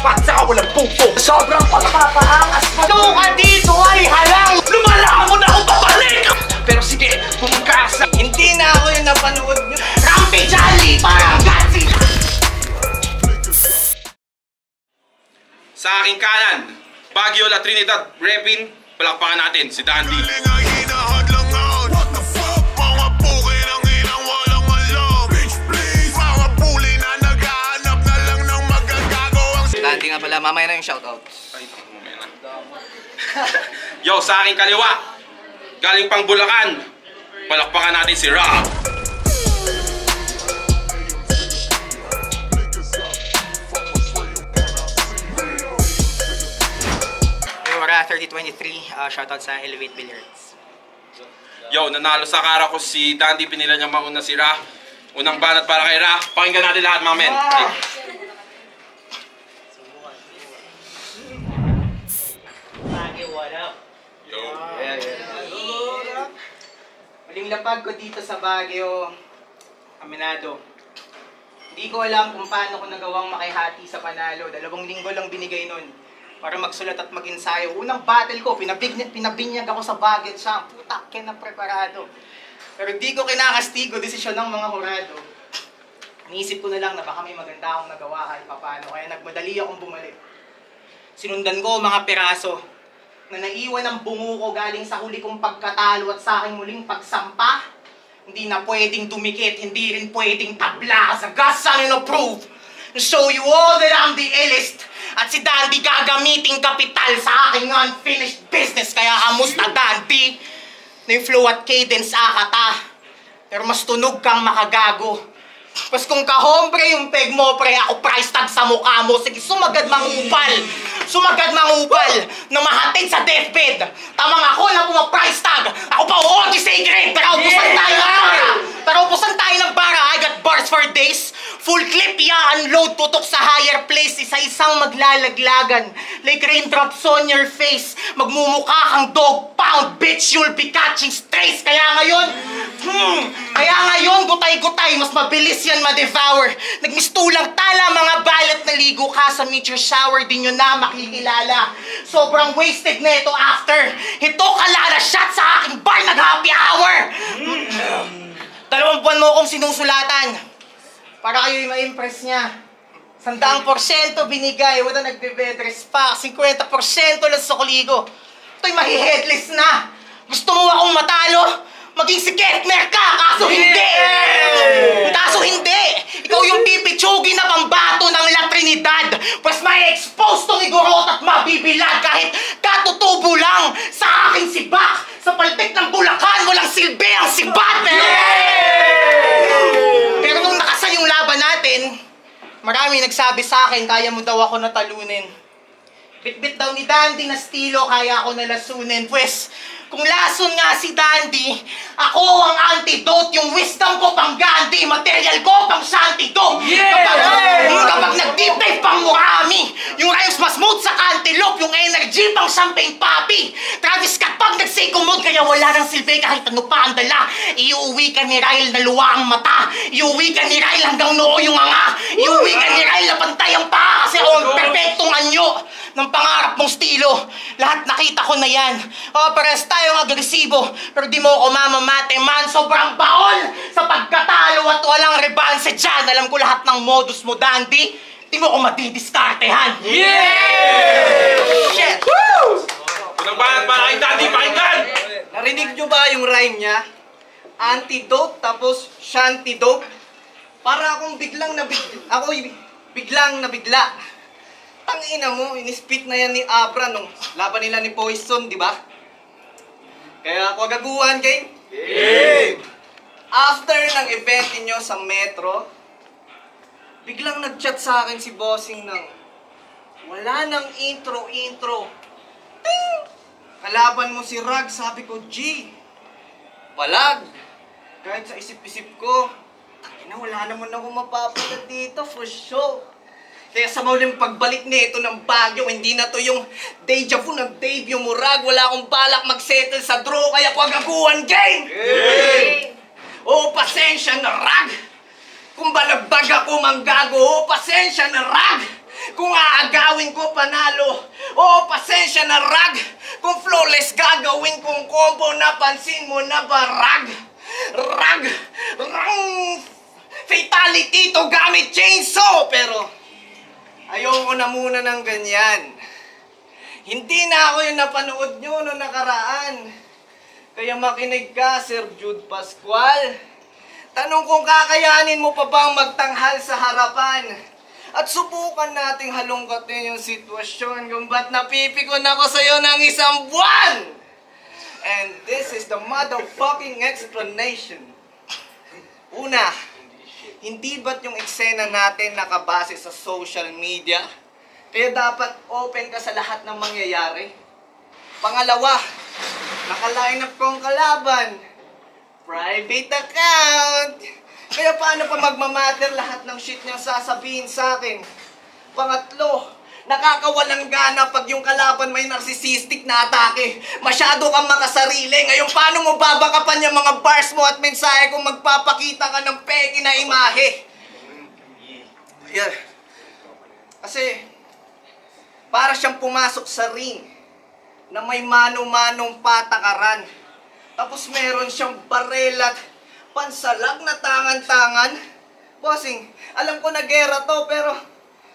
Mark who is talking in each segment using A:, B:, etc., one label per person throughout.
A: tapat saka walang pupong. Sobrang pagpapaangas mo. Ka dito ay halang. Lumalamon ako babalik. Pero sige, pumukasa.
B: Hindi na ako yung napanood nyo.
A: Rampi Jolly, parang Gatsy.
C: Sa aking kanan, Baguio La Trinidad Repin, palakpakan natin si Dandy.
B: Dandy nga pala, mamaya na yung shoutout.
C: Ay, mamaya na. Yo, sa aking kaliwa, galing pang Bulacan, palakpakan natin si Rob.
B: Wara 3023, shoutout sa Elevate Billiards.
C: Yo, nanalo sa kara ko si Dandy, pinila niya mauna si Ra. Unang banat para kay Ra. Pakinggan natin lahat, mga men.
B: What up?
C: Yo.
B: Maling lapag ko dito sa Baguio, aminado. Hindi ko alam kung paano ko nagawang makihati sa panalo. 2 linggo lang binigay nun para magsulat at mag-ensayo. Unang battle ko, pinabinyag ako sa Baguio siya. Putak, na preparado. Pero di ko kinakastigo desisyon ng mga hurado. Iniisip ko na lang na baka may maganda akong nagawa kahit paano. Kaya nagmadali akong bumalik. Sinundan ko mga piraso na naiwan ang bungo ko galing sa huli kong pagkatalo at sa aking muling pagsampa. Hindi na pwedeng dumikit, hindi rin pwedeng tabla sa gas ang in-approve. Show you all that I'm the illest. At si Dandy gagamiting kapital sa aking unfinished business. Kaya kamusta Dandy? Na yung flow at cadence akata. Pero mas tunog kang makagago. Pas kung kahombre yung peg mo, pre, ako price tag sa mukha mo. Sige, sumagad mangupal. Sumagad mangupal na mahatid sa deathbed. Tamang ako na puma-price tag. Ako pa uodi sa grade. Pero upusan tayo ng bara. Pero upusan tayo ng bara. I got bars for days. Full clip, unload, tutok sa higher place. Isa-isang maglalaglagan. Like raindrops on your face. Magmumukha kang dog pound. Bitch, you'll be catching strays. Kaya ngayon, gutay-gutay. Mas mabilis yan ma-devour. Nagmistulang tala mga balat na ligo ka sa meteor shower. Di nyo na makikilala. Sobrang wasted na ito after. Ito kalala shot sa aking bar nag-happy hour. 2 buwan mo akong sinusulatan para kayo'y ma-impress niya. 100% binigay, wala nagbe-bedrest pa. 50% lang sa kuligo. Ito'y mahi-headless na. Gusto mo akong matalo? Maging si Ketner ka, kaso hindi! Kaso hindi! Ikaw yung pipitsugin na pambato ng La Trinidad. Pues may expose tong igorot at mabibilad kahit katutubo lang sa aking sibak. Sa palpik ng Bulacan, walang silbi ang sibat! Pero nung nakasa yung laban natin, marami nagsabi sa akin, kaya mo daw ako natalunin. Bit-bit daw ni Dandy na stilo, kaya ako nalasunin. Pues, kung lason nga si Dandy, ako ang antidote, yung wisdom ko pang Gandhi, material ko pang Shantido. Kapag nag-deep dive pang Murami, yung rhymes mas smooth sa cantaloupe, yung energy pang champagne papi. Travis Scott pag nag-seiko mode, kaya wala nang silbi kahit ano pa ang dala. Iuwi ka ni Ryle na luwa ang mata. Iuwi ka ni Ryle hanggang noo yung anga. Iuwi ka ni Ryle na pantay ang paa kasi ako ang perfectong anyo ng pangarap mong stilo. Lahat nakita ko na yan. Pares tayong agresibo, pero di mo ako mamamate man. Sobrang baon sa pagkatalo at walang rebanse dyan. Alam ko lahat ng modus mo, Dandy. Di mo ako madidiskartehan. Shit! Woo!
C: Unang banat para kay Dandy, pakinggan!
B: Narinig nyo ba yung rhyme niya? Antidote tapos shantidote. Para akong biglang nabigla. Tangina mo, inispit na yan ni Abra nung laban nila ni Poison, di ba? Kaya ako agaguhan, gang. After ng event niyo sa Metro, biglang nag-chat sa akin si Bossing ng wala nang intro. Ting! Kalaban mo si Rag, sabi ko, G. Walag. Kahit sa isip-isip ko, tangina, wala naman ako mapapala dito for sure. Kaya sa mauling pagbalik nito ng Baguio, hindi na to yung deja vu ng debut mo, Rag. Wala akong balak mag-settle sa draw, kaya ko agaguhan, gang! Pasensya na, Rag. Kung balagbag ako manggago, pasensya na, Rag.
A: Kung aagawin ko, panalo. Oo, pasensya na, Rag. Kung flawless gagawin kong combo, napansin mo na ba, Rag? Rag! Fatality to gamit chainsaw! Pero, ayoko na muna ng ganyan. Hindi na ako yung napanood nyo noong nakaraan. Kaya makinig ka, Sir Jude Pascual. Tanong kung kakayanin mo pa bang magtanghal sa harapan. At subukan nating halongkatin yung sitwasyon kung ba't napipikon ako sa'yo ng isang buwan. And this is the motherfucking explanation. Una, hindi ba't yung eksena natin nakabase sa social media? Kaya dapat open ka sa lahat ng mangyayari. Pangalawa, naka-line up kong kalaban. Private account. Kaya paano pa magmamatter lahat ng shit niyang sasabihin sa akin? Pangatlo, nakakawalang gana pag yung kalaban may narcissistic na atake. Masyado kang makasarili. Ngayon, paano mo babakapan yung mga bars mo at mensahe kung magpapakita ka ng peke na imahe? Yeah. Kasi, para siyang pumasok sa ring na may mano-manong patakaran. Tapos meron siyang barel at pansalag na tangan-tangan. Bossing, alam ko na gera to, pero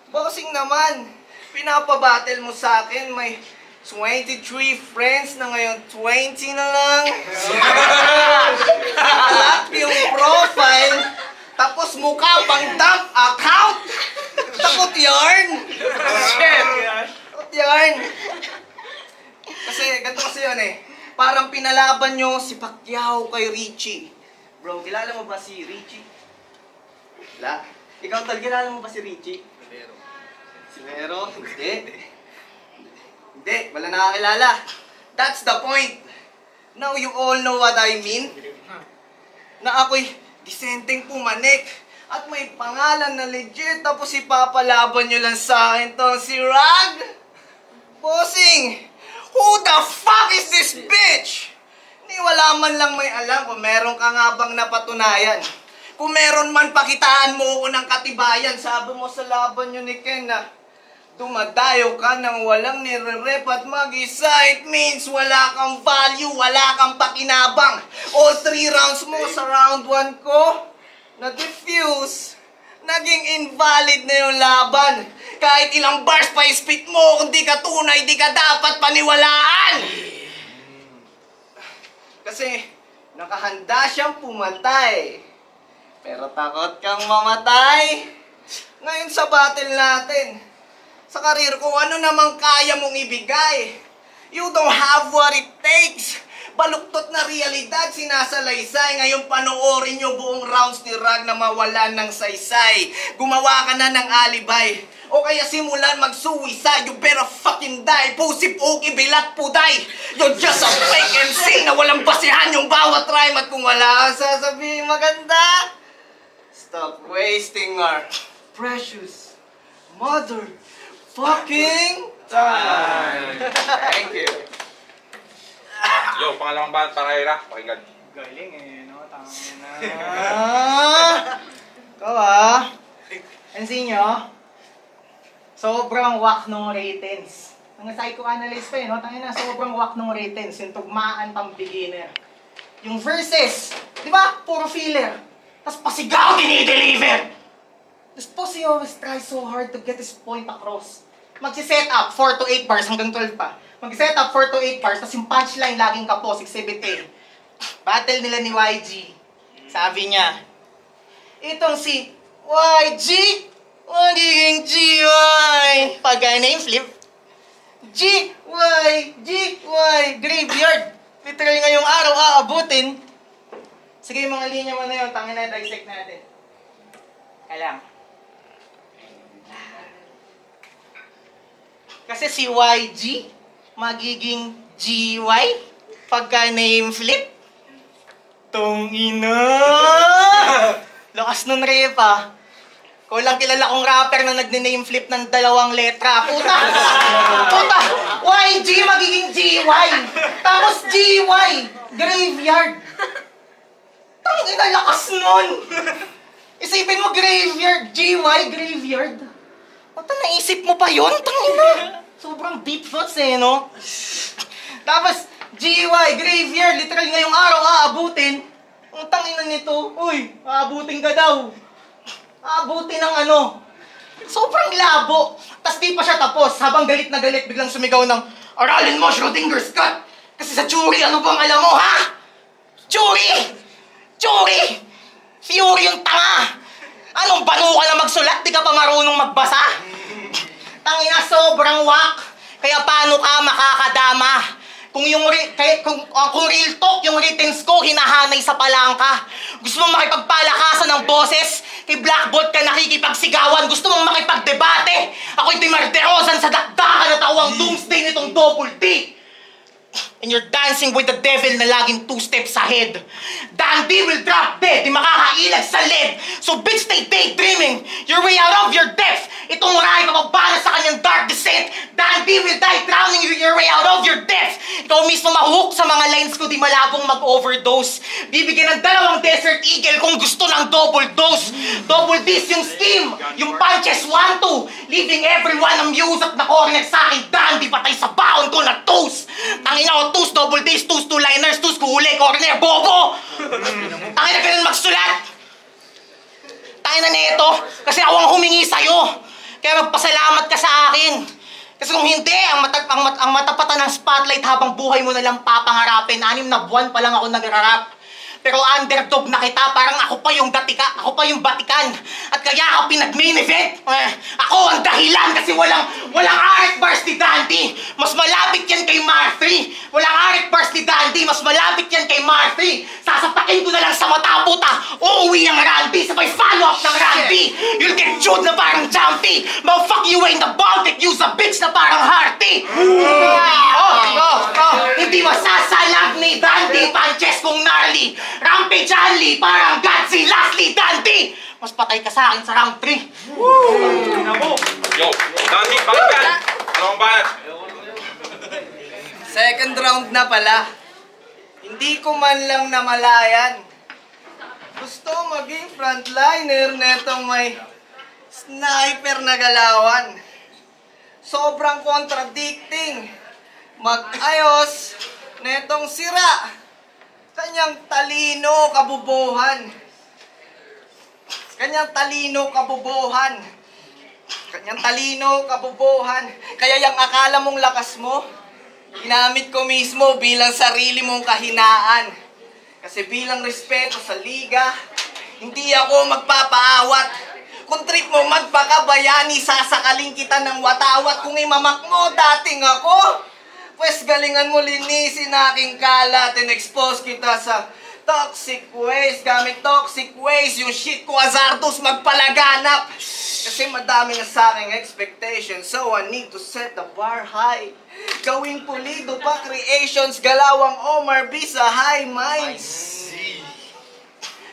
A: bossing naman, pinapabattle mo sa akin. May 23 friends na ngayon 20 na lang. Lock yung profile, tapos mukha pang dump account. Takot yarn. Takot yarn. Kasi ganito kasi yun eh. Parang pinalaban nyo si Pacquiao kay Richie. Bro, kilala mo ba si Richie? Wala. Ikaw tal, kilala mo ba si Richie? Si Vero? Hindi. Hindi, wala nakakilala. That's the point. Now you all know what I mean. Na ako'y disenteng pumanik at may pangalan na legit, tapos ipapalaban nyo lang sa akin to si Rag. Bossing! Who the fuck is this bitch? Ni wala man lang may alam kung meron ka nga bang napatunayan. Kung meron man, pakitaan mo ko ng katibayan. Sabi mo sa laban nyo ni Ken na dumadayo ka ng walang nire-rep at mag-isa. It means wala kang value, wala kang pakinabang. All 3 rounds mo sa round 1 ko, na-diffuse. Naging invalid na yung laban. Kahit ilang bars pa ispit mo, kung di ka tunay, di ka dapat paniwalaan. Kasi nakahanda siyang pumatay. Pero takot kang mamatay. Ngayon sa battle natin, sa karir ko, ano namang kaya mong ibigay? You don't have what it takes. Baluktot na realidad, sinasalaysay. Ngayon panoorin nyo buong rounds ni Rag na mawalan ng saysay. Gumawa ka na ng alibay. O kaya simulan mag-suicide. You better fucking die. Pusip, okay, bilat, puday. You're just a fake MC na walang basihan yung bawat rhyme. At kung wala kang sasabihin maganda, stop wasting our precious motherfucking time. Thank you.
C: Yo, pangalawang band para Ira. Pakinggan.
B: Galing eh, no? Tama na. Ikaw Pansin nyo? Sobrang wak nung ratings. Ang psychoanalyst pa eh, no? Tangina, sobrang wak nung ratings. Yung tugmaan pang beginner. Yung verses, di ba? Puro filler. Tapos pasigaw dinideliver. This pussy always tries so hard to get his point across. Magsiset up 4 to 8 bars hanggang 12 pa. Mag-set up 4 to 8 bars, tapos yung punchline laging kapos, exhibit A. Battle nila ni YG. Sabi niya, itong si YG, magiging GY. Pag name flip, GY, graveyard. Literal ngayong araw aabutin. Sige, yung mga linya mo na yun, tangin na, dissect natin. Kailang. Kasi si YG, magiging GY pagka name flip. Tongina! Lakas nun rep ah. Kulang kilala kong rapper na nagne-name flip ng 2 letra. Puta! Puta! YG magiging GY! Tapos GY! Graveyard! Tongina, lakas nun! Isipin mo graveyard! GY graveyard! What naisip mo pa yun? Tangina! Sobrang deep thoughts no? Tapos, GY, graveyard, literal ngayong araw aabutin. Ang tangina nito, uy, aabutin ka daw. Aabutin ng ano. Sobrang labo. Tapos di pa siya tapos. Habang galit na galit, biglang sumigaw ng, aralin mo, Schrodinger's cat! Kasi sa Churi, ano bang alam mo, ha? Churi! Churi! Fury yung tanga! Anong banu ka na magsulat? Di ka pa marunong magbasa? Tangina, sobrang wak! Kaya paano ka makakadama? Kung real talk, yung written ko, hinahanay sa palangka. Gusto mong makipagpalakasan ng boses? Kay Blackbolt ka nakikipagsigawan. Gusto mong makipagdebate? Ako'y dimarderosan sa dakdakan at ako ang doomsday nitong double D. And you're dancing with the devil na laging 2 steps ahead. Dandy will drop dead, di makakailag sa lead. So bitch, stay daydreaming your way out of your depth. Itong Rai mapabana sa kanyang dark descent. Dandy will die drowning your way out of your depth. Ikaw mismo mahook sa mga lines ko, di malabong mag-overdose. Bibigyan ng 2 Desert Eagle kung gusto ng double dose. Double dose yung scheme, yung punches 1-2, leaving everyone amused at na-cornet sa akin. Dandy, patay sa baon ko na toast. Tangina ko, toast, double days, toast, 2-liners, toast, kuhuli, corner, bobo! Tangina ka nun magsulat! Tangina na ito, kasi ako ang humingi sa'yo. Kaya magpasalamat ka sa akin. Kasi kung hindi, ang matapatan ng spotlight habang buhay mo na lang papangarapin. 6 na buwan pa lang ako nagrarap. Pero underdog na kita, parang ako pa yung Batikan. At kaya ako pinag-main event. Ako ang dahilan kasi walang Arik Bars ni Dandy. Mas malapit yan kay Marthy. Walang Arik Bars ni Dandy, mas malapit yan kay Marthy. Sasapakin ko na lang sa mata, puta. Uuwi ang Randy, sabay follow-up ng Randy. You'll get chewed na parang Jumpy. Motherfuck you in the Baltic, use a bitch na parang Harty. Hindi masasalag ni Dandy Panches kung gnarly. Rampage Anli, parang Godzilla, lastly, Dandy! Mas patay ka sa akin sa round 3.
C: Yo, Dandy, bakit yan? Ano ang bayad?
A: Second round na pala. Hindi ko man lang namalayan. Gusto maging frontliner netong may sniper na galawan. Sobrang contradicting. Mag-ayos netong sira. Kanyang talino kabubuhan. Kaya yung akala mong lakas mo, ginamit ko mismo bilang sarili mong kahinaan. Kasi bilang respeto sa liga, hindi ako magpapaawat. Kung trip mo magpakabayani, sasakaling kita ng watawat. Kung imamak mo, dating ako. Pwes galingan mo linisin aking kalat and expose kita sa toxic waste. Gamit toxic waste, yung shit ko azardos magpalaganap. Kasi madami na sa aking expectations, so I need to set the bar high. Gawing pulido pa creations, galawang Omar B sa high minds.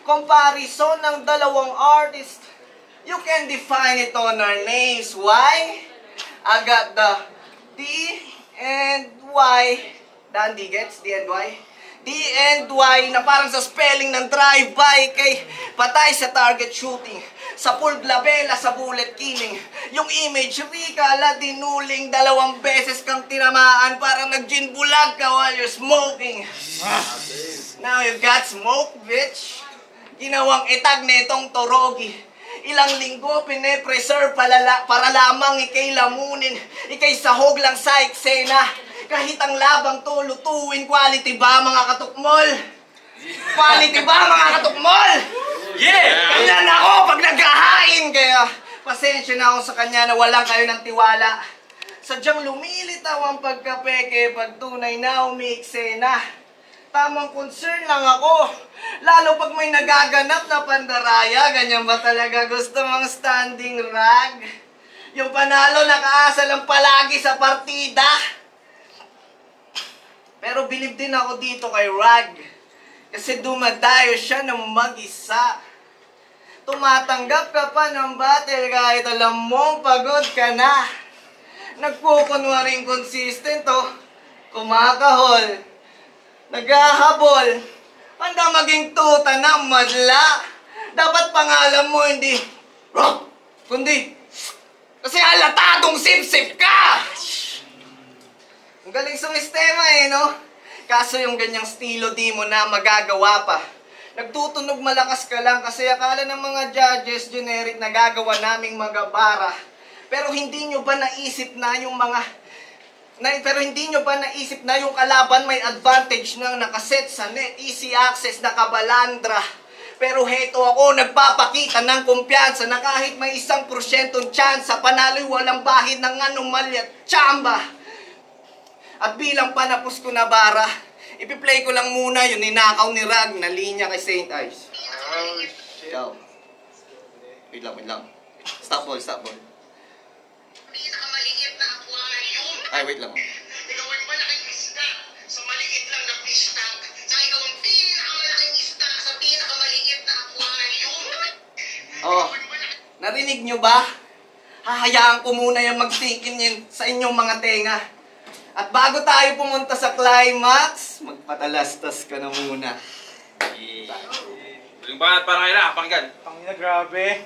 A: Comparison ng dalawang artist, you can define it on our names. Why? I got the D and Y. Dandy gets D and Y? D and Y na parang sa spelling ng drive-by kay patay sa target shooting. Sa full glabela, sa bullet killing. Yung image, Rika, dinuling 2 beses kang tinamaan parang nag-gin bulag ka while you're smoking. Now you got smoke, bitch. Ginawang itag netong torogi. Ilang linggo pine-preserve para lamang ikay lamunin. Ikay sahog lang sa eksena. Kahit ang labang to lutuin, quality ba mga katukmol? Quality ba mga katukmol?
C: Yeah!
A: Ganyan ako pag naghahain, kaya pasensya na ako sa kanya na walang kayo ng tiwala. Sadyang lumilitaw ang pagkapeke pag tunay na umiiksena. Tamang concern lang ako, lalo pag may nagaganap na pandaraya. Ganyan ba talaga gusto mong standing rag? Yung panalo nakaasa lang palagi sa partida. Pero bilib din ako dito kay Rag. Kasi dumadayo siya ng mag-isa. Tumatanggap ka pa ng battle kahit alam mong pagod ka na. Nagpukunwaring consistent kumakahol. Naghahabol. Handa maging tuta ng madla. Dapat pangalan mo hindi Rock, kundi Kasi halatadong sip-sip ka! Ang galing sa sistema eh, no? Kaso yung ganyang estilo di mo na magagawa pa. Nagtutunog malakas ka lang kasi akala ng mga judges, generic, nagagawa naming magabara. Pero hindi nyo ba naisip na yung kalaban may advantage na nakaset sa net, easy access, nakabalandra. Pero heto ako, nagpapakita ng kumpiyansa na kahit may 1% chance sa panalo'y walang bahid ng anomalya at tsamba. At bilang panapos ko na bara, ipi-play ko lang muna yung ninakaw ni Rag na linya kay St. Ives. Oh, shit. Yo. Wait lang. Stop ball.
D: Pinakamaliit na aquarium.
A: Ay, wait lang.
D: Ikaw ay malaking isda sa maliit lang na fish tank. Sa ikaw ang pinakamalaking isda sa pinakamaliit na aquarium.
A: Oh, narinig nyo ba? Hahayaan ko muna yung magsikin yun sa inyong mga tenga. At bago tayo pumunta sa climax, magpatalastas ka na muna.
C: Huling banat para kaila, pakinggan.
B: Tangina, grabe.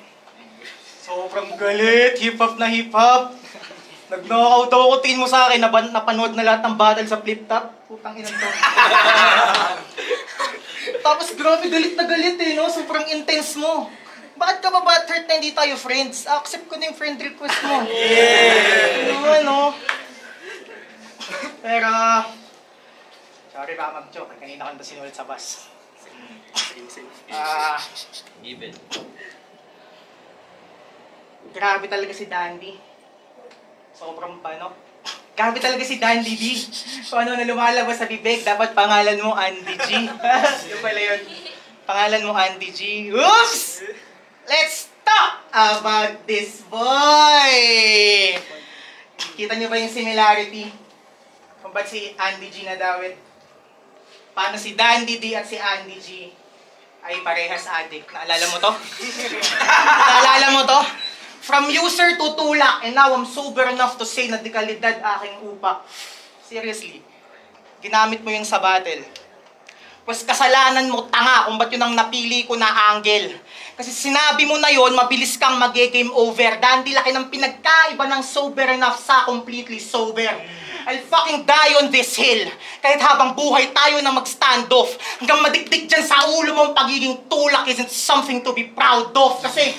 B: Sobrang galit. Hip-hop na hip-hop. Nag-knockout daw ako. Tingin mo sa akin, napanood na lahat ng battle sa flip-top. Putang ina to. Tapos grabe, galit na galit eh, no? Sobrang intense mo. Bakit ka ba butthurt na hindi tayo friends? Accept ko na yung friend request mo. Ano? Pero, sorry ba mag-joke. Kanina ko na sinulit sa bus.
C: Even.
B: Grabe talaga si Dandy. Sobrang grabe talaga si Dandy D. So ano na lumalabas sa bibig, dapat pangalan mo Andy G. Yung pala yun. Pangalan mo Andy G. Oops! Let's talk about this boy! Kita niyo ba yung similarity? Kung ba't si Andy G nadawit? Paano si Dandy D at si Andy G ay parehas addict? Naalala mo to? Naalala mo to? From user to tulak, and now I'm sober enough to say na di kalidad aking upak. Seriously, ginamit mo yun sa battle. Pues kasalanan mo, tanga, kung ba't yun ang napili ko na angle. Kasi sinabi mo na yun, mabilis kang mag-game over. Dandy, laki ng pinagkaiba ng sober enough sa completely sober. I'll fucking die on this hill. Kahit habang buhay tayo na mag-standoff. Hanggang madikdik dyan sa ulo mong pagiging tulak isn't something to be proud of. Kasi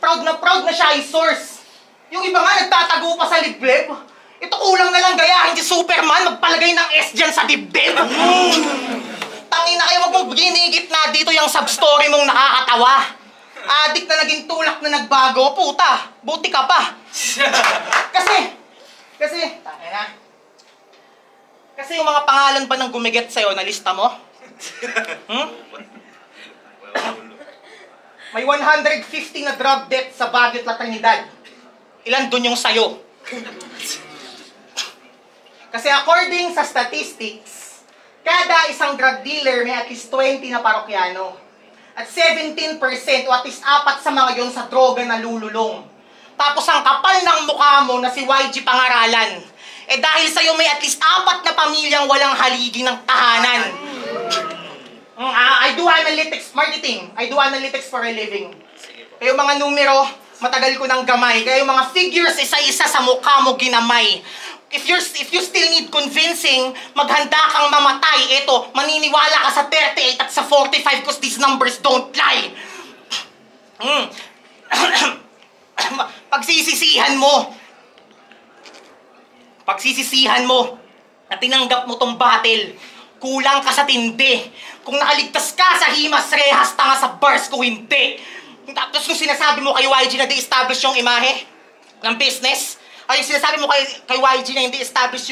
B: proud na siya ay source. Yung iba nga nagtatago pa sa liblib. Ito kulang na lang gayahin si Superman, magpalagay ng S dyan sa dibdib. Tangina kayo, wag mong ginigit na dito yung sub-story mong nakakatawa. Adik na naging tulak na nagbago, puta. Buti ka pa. Kasi, tangina. Kasi yung mga pangalan ba ng gumiget sa'yo, nalista mo? May 150 na drug death sa Baguio at La Trinidad. Ilan dun yung sayo? Kasi according sa statistics, kada isang drug dealer may at least 20 na parokyano. At 17% o at least 4 sa mga yon sa droga na lululong. Tapos ang kapal ng mukha mo na si YG Pangaralan. Eh dahil sa'yo may at least 4 na pamilyang walang haligi ng tahanan. I do analytics, marketing. I do analytics for a living. Kaya yung mga numero, matagal ko ng gamay. Kaya yung mga figures, isa-isa sa mukha mo ginamay. If you still need convincing, maghanda kang mamatay. Eto, maniniwala ka sa 38 at sa 45 because these numbers don't lie. Pagsisisihan mo na tinanggap mo tong battle, kulang ka sa tindi. Kung nakaligtas ka sa himas, rehas, tanga sa bars ko, hindi. Tapos kung sinasabi mo kay YG na di-establish yung imahe ng business, ay yung sinasabi mo kay YG na hindi establish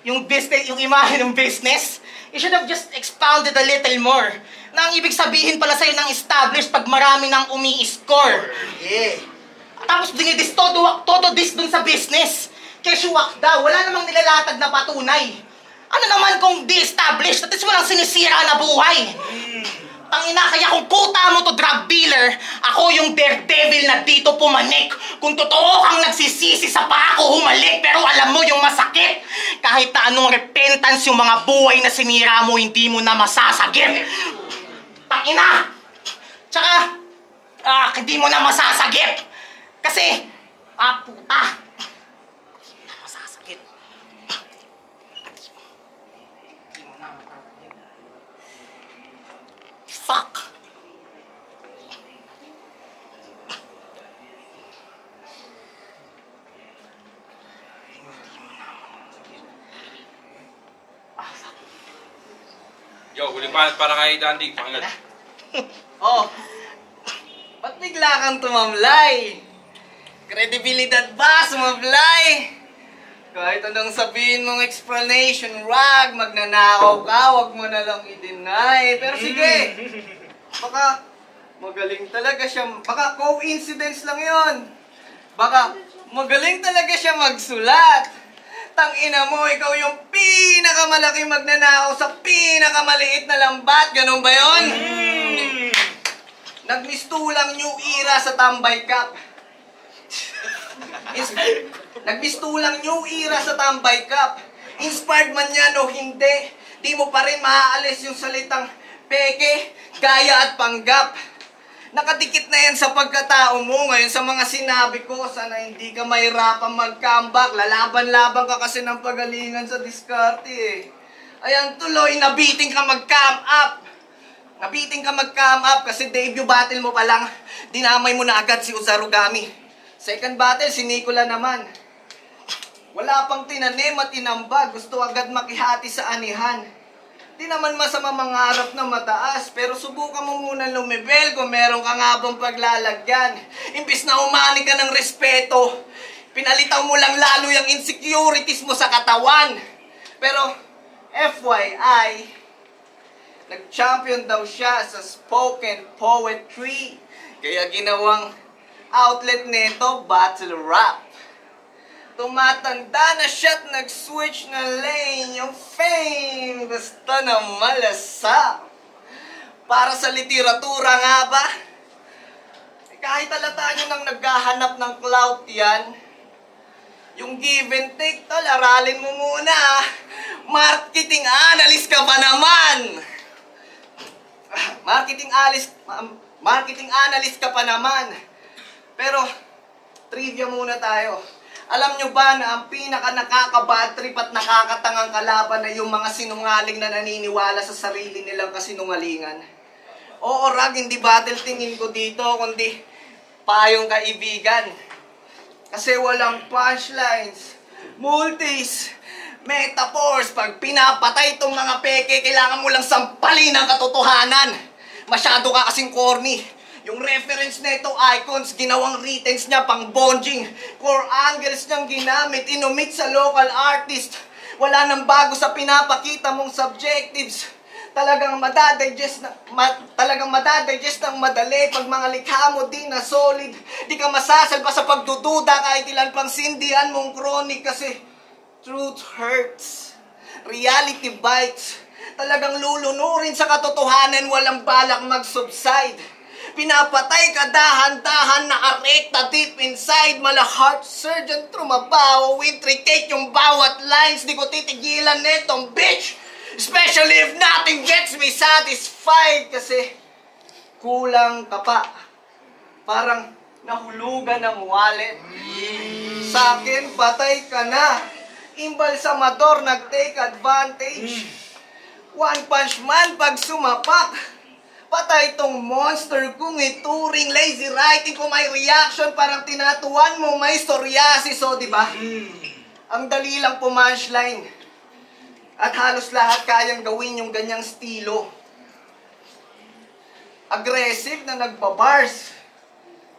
B: yung business, yung imahe ng business, you should have just expounded a little more. Na ang ibig sabihin pala sa'yo ng established pag marami nang umi-score. Yeah. Tapos dinidis todo dis dun sa business. Keshuwak daw, wala namang nilalatag na patunay. Ano naman kung di-established? At least walang sinisira na buhay. Tangina, kaya kung puta mo to drug dealer, ako yung daredevil na dito pumanik. Kung totoo kang nagsisisi sa pa ako humalik, pero alam mo yung masakit. Kahit na anong repentance yung mga buhay na sinira mo, hindi mo na masasagip. Tangina! Tsaka, hindi mo na masasagip. Kasi Ah, puta! Masasakit. Fuck!
C: Yo, huling panat para kay Dandy. Pangalan.
A: Oh, ba't bigla kang tumamlay? Kredibilidad ba sumablay? Kahit anong sabihin mong explanation, wag, magnanakaw ka, wag mo na lang i-deny. Pero sige, baka magaling talaga siya, baka coincidence lang yon. Baka magaling talaga siya magsulat. Tangina mo, ikaw yung pinakamalaking magnanakaw sa pinakamaliit na lambat. Ganun ba yun? Nagmistulang New Era sa Tambay Cup. Nagmistulang New Era sa Tambay Cup. Inspired man yan o hindi, di mo pa rin maaalis yung salitang peke, gaya at panggap. Nakadikit na yan sa pagkatao mo ngayon sa mga sinabi ko. Sana hindi ka mahirapang mag-comeback. Lalaban-laban ka kasi ng pagalingan sa diskarte eh. Ayan tuloy, nabiting ka mag-come up. Nabiting ka mag-come up kasi debut battle mo pa lang, dinamay mo na agad si Uzarugami. Second battle, si Nicola naman. Wala pang tinanim at inambag, gusto agad makihati sa anihan. Di naman masama mangarap na mataas, pero subukan mo muna lumibel kung meron ka nga bang paglalagyan. Imbis na umani ka ng respeto, pinalitaw mo lang lalo yung insecurities mo sa katawan. Pero, FYI, nag-champion daw siya sa spoken poetry. Kaya ginawang outlet nito, battle rap. Tumatanda na siya't nag-switch na lane yung fame. Basta na malasap. Para sa literatura nga ba? Kahit halata nyo nang naghahanap ng clout yan, yung give and take, tol, aralin mo muna. Marketing analyst ka pa naman. Marketing analyst ka pa naman. Pero, trivia muna tayo. Alam nyo ba na ang pinaka-nakaka-bad trip at nakakatangang kalaban na yung mga sinungaling na naniniwala sa sarili nilang kasinungalingan? Oo, Rag, hindi battle tingin ko dito, kundi payong kaibigan. Kasi walang punchlines, multis, metaphors. Pag pinapatay itong mga peke, kailangan mo lang sampalin ang katotohanan. Masyado ka kasing corny. Yung reference na ito, icons, ginawang writtens niya pang bonjing. Core angles niyang ginamit, inumit sa local artist. Wala nang bago sa pinapakita mong subjectives. Talagang madadigest ng madali pag mga likha mo di na solid. Di ka masasalpa sa pagdududa kahit ilan pang sindihan mong chronic kasi truth hurts. Reality bites. Talagang lulunurin sa katotohanan, walang balak mag-subside. Pinapatay ka dahan-dahan, nakarekta deep inside. Mala heart surgeon, trumabaho, intricate yung bawat lines. Di ko titigilan netong bitch. Especially if nothing gets me satisfied. Kasi kulang ka pa. Parang nahulugan ng wallet. Sa akin, patay ka na. Imbalsamador, nag-take advantage. One punch man pag sumapak. Patay tong monster kung ituring lazy writing ko may reaction parang tinatuan mo may psoriasis, o diba? Ang dali lang pumunchline. At halos lahat kayang gawin yung ganyang estilo. Aggressive na nagbabars.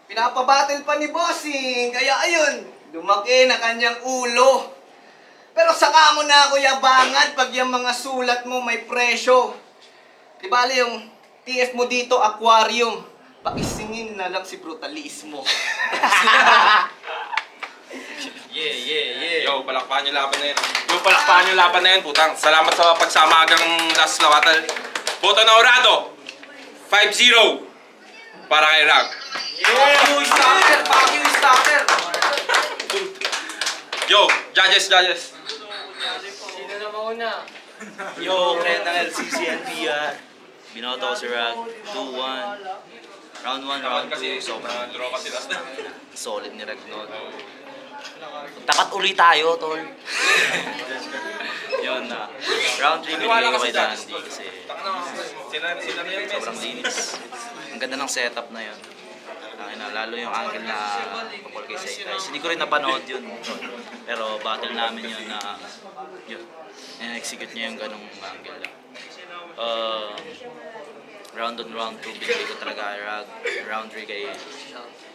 A: Pinapabattle pa ni bossing, kaya ayun, lumaki na kanyang ulo. Pero saka mo na ako yabangan pag yung mga sulat mo may presyo. Di bali yung TF mo dito, aquarium. Pakisingin na lang si brutalismo.
C: Yo, palakpakan yung laban na yun. Yo, palakpakan yung laban na yun, putang. Salamat sa pagsama hanggang last na battle. Boto na Orado. 5-0. Para kay Rag.
A: Fuck you, stalker!
C: Yo, judges.
B: Sino na mauna?
E: Yo, Renal, CCNP yan. Binoto ko si Rag, 2-1.
A: Round 1, round 2, sobrang
C: draw kasi last na.
A: solid ni Regnod. Takat uli tayo, tol. Yun na. Round 3 binigay ko kay Dandy kasi
C: Sila na yan,
A: sobrang linis. Ang ganda ng setup na yun. Lalo yung angle na pakul kay Saitay. Hindi ko rin napanood yun. Pero battle namin yun na yun. Na-execute niya yung ganong angle lang. Round 1, round 2, binigay ko talaga kay Rag. Round 3 kay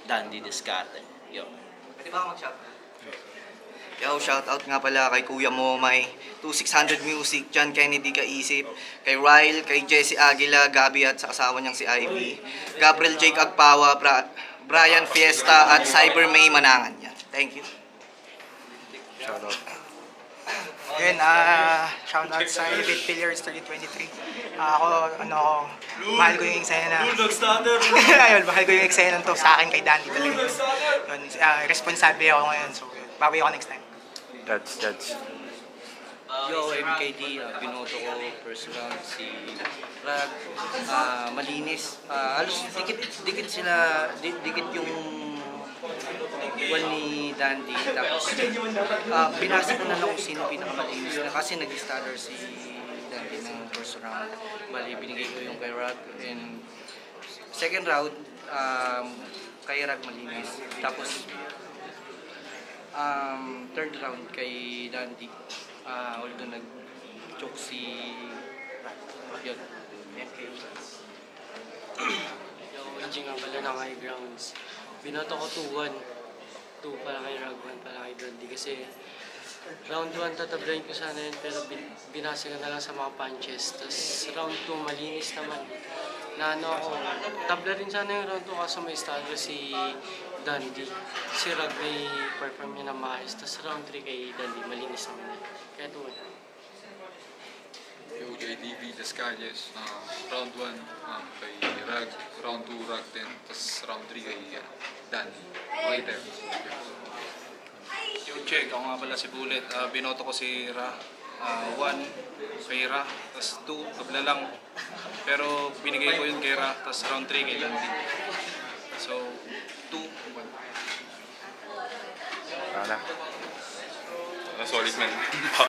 A: Dandy Descarte. Yo.
B: Pwede ba mag-shop?
A: Yo, shoutout nga pala kay Kuya Momay, 2600 Music, John Kennedy Kaisip, kay Ryle, kay Jesse Aguila, Gabi at sa asawa niyang si Ivy, Gabriel Jake Agpawa, Brian Fiesta at Cyber May Manangan. Yan. Thank you. Shoutout.
B: Yun, shoutout sa Elite Pillars 3023. Mahal ko yung eksena. Ayun, mahal ko yung eksena to sa akin kay Dandy talaga. Yun, responsable ako ngayon, so bawi ako next time.
A: Judge.
E: Yo, MKD, binoto ko personal si Rag, malinis. Halos dikit sila, dikit yung wall ni Dandy. Tapos, binasa ko na lang kung sino pinakamalinis na kasi nag-stutter si Dandy ng first round. Bali, binigay ko yung kay Rag. And second round, kay Rag malinis. Tapos, third round kay Dandy. Although nag-choke si Rag. Yun. MK.
F: Yo, hindi nga pala ng high grounds. Binoto ko 2-1. 2 para kay Rag, 1 para kay Dandy. Kasi round 1 tatablayin ko sana yun, pero binasa ko na lang sa mga punches. Tapos round 2 malinis naman. Na ano ako, tabla rin sana yung round 2 kaso may stado si Dandy. Si Rag may perform niya na maayos. Tapos round 3 kay Dandy, malinis naman yun. Kaya 2-1.
G: Yo, JDB, Las Calles, round 1 kay Rag, round 2 Rag din, tapos round 3 kay Danny. Okay, there.
H: Yo, check. Ako nga pala si Bullet. Binoto ko si Ra. 1 kay Ra, tapos 2, tabla lang. Pero binigay ko yun kay Ra, tapos round 3 kay Dandy. So, 2, 1.
C: Solid man.